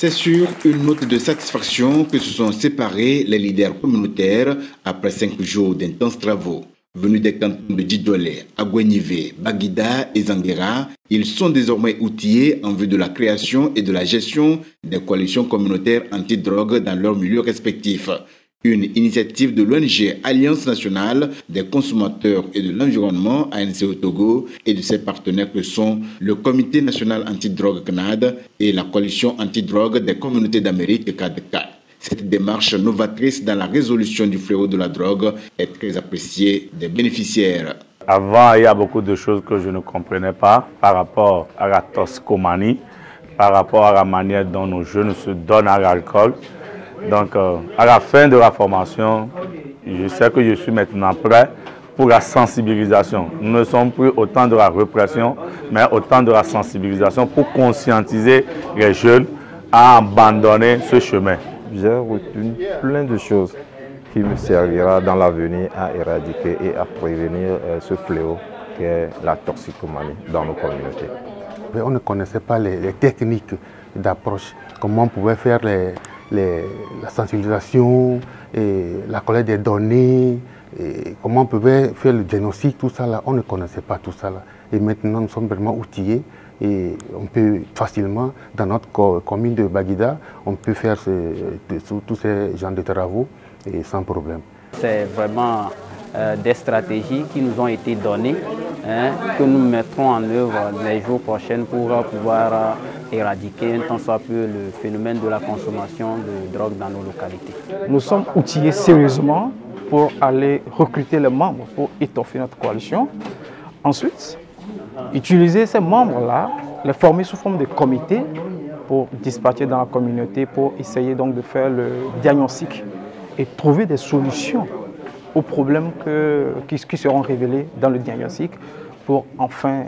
C'est sur une note de satisfaction que se sont séparés les leaders communautaires après 5 jours d'intenses travaux. Venus des cantons de Djidolé, Agouenivé, Baguida et Zanguera, ils sont désormais outillés en vue de la création et de la gestion des coalitions communautaires anti-drogue dans leurs milieux respectifs. Une initiative de l'ONG Alliance nationale des consommateurs et de l'environnement ANC au Togo et de ses partenaires que sont le Comité national anti-drogue CNAD et la coalition anti-drogue des communautés d'Amérique CADCA. Cette démarche novatrice dans la résolution du fléau de la drogue est très appréciée des bénéficiaires. Avant, il y a beaucoup de choses que je ne comprenais pas par rapport à la toxicomanie, par rapport à la manière dont nos jeunes se donnent à l'alcool. Donc, à la fin de la formation, je sais que je suis maintenant prêt pour la sensibilisation. Nous ne sommes plus autant de la répression, mais autant de la sensibilisation pour conscientiser les jeunes à abandonner ce chemin. J'ai retenu plein de choses qui me servira dans l'avenir à éradiquer et à prévenir ce fléau qu'est la toxicomanie dans nos communautés. On ne connaissait pas les techniques d'approche, comment on pouvait faire la sensibilisation, et la collecte des données, et comment on pouvait faire le diagnostic, tout ça là, on ne connaissait pas tout ça là. Et maintenant nous sommes vraiment outillés et on peut facilement, dans notre commune de Baguida, on peut faire tous ces genres de travaux et sans problème. C'est vraiment des stratégies qui nous ont été données, que nous mettrons en œuvre les jours prochains pour pouvoir éradiquer tant soit peu le phénomène de la consommation de drogue dans nos localités. Nous sommes outillés sérieusement pour aller recruter les membres pour étoffer notre coalition. Ensuite, utiliser ces membres-là, les former sous forme de comités pour dispatcher dans la communauté, pour essayer donc de faire le diagnostic et trouver des solutions aux problèmes qui seront révélés dans le diagnostic pour enfin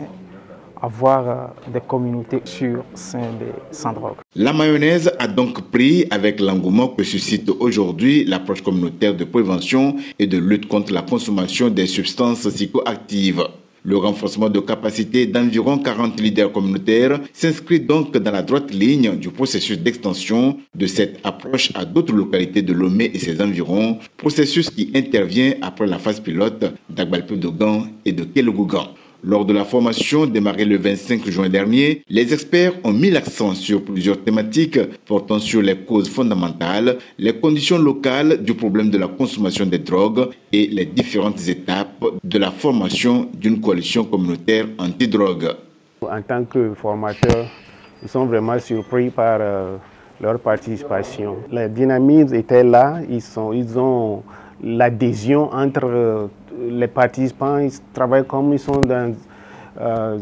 avoir des communautés sûres, saines et sans drogue. La mayonnaise a donc pris avec l'engouement que suscite aujourd'hui l'approche communautaire de prévention et de lutte contre la consommation des substances psychoactives. Le renforcement de capacité d'environ 40 leaders communautaires s'inscrit donc dans la droite ligne du processus d'extension de cette approche à d'autres localités de Lomé et ses environs, processus qui intervient après la phase pilote d'Agbalpé-Dogan et de Kélougougan. Lors de la formation démarrée le 25 juin dernier, les experts ont mis l'accent sur plusieurs thématiques portant sur les causes fondamentales, les conditions locales du problème de la consommation des drogues et les différentes étapes de la formation d'une coalition communautaire anti-drogue. En tant que formateurs, nous sommes vraiment surpris par leur participation. Le dynamisme était là, ils ont l'adhésion entre les participants, ils travaillent comme ils sont dans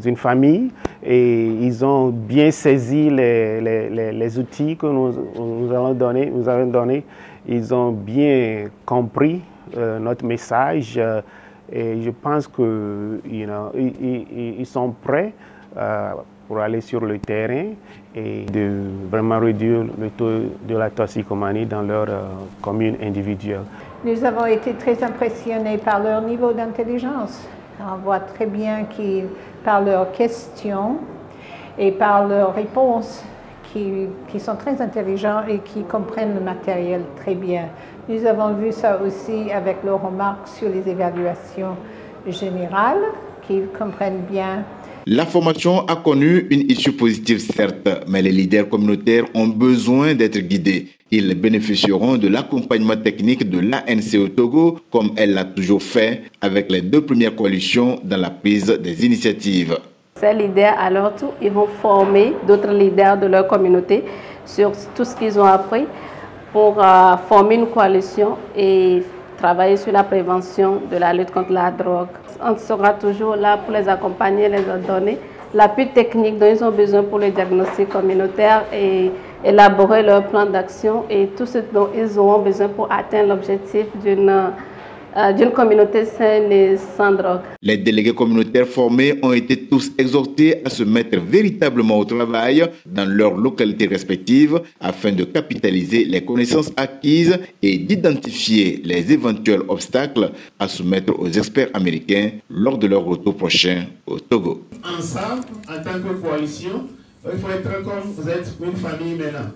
une famille et ils ont bien saisi les outils que nous avons donnés. Ils ont bien compris notre message et je pense qu'ils sont prêts pour aller sur le terrain et de vraiment réduire le taux de la toxicomanie dans leur commune individuelle. Nous avons été très impressionnés par leur niveau d'intelligence. On voit très bien qu'ils, par leurs questions et par leurs réponses, qui sont très intelligents et qui comprennent le matériel très bien. Nous avons vu ça aussi avec leurs remarques sur les évaluations générales, qu'ils comprennent bien. La formation a connu une issue positive certes, mais les leaders communautaires ont besoin d'être guidés. Ils bénéficieront de l'accompagnement technique de l'ANC au Togo, comme elle l'a toujours fait avec les 2 premières coalitions dans la prise des initiatives. Ces leaders, à leur tour, ils vont former d'autres leaders de leur communauté sur tout ce qu'ils ont appris pour former une coalition et travailler sur la prévention de la lutte contre la drogue. On sera toujours là pour les accompagner, les donner l'appui technique dont ils ont besoin pour le diagnostic communautaire et élaborer leur plan d'action et tout ce dont ils auront besoin pour atteindre l'objectif d'une communauté saine et sans drogue. Les délégués communautaires formés ont été tous exhortés à se mettre véritablement au travail dans leurs localités respectives afin de capitaliser les connaissances acquises et d'identifier les éventuels obstacles à soumettre aux experts américains lors de leur retour prochain au Togo. Ensemble, en tant que coalition, il faut être comme vous êtes une famille maintenant.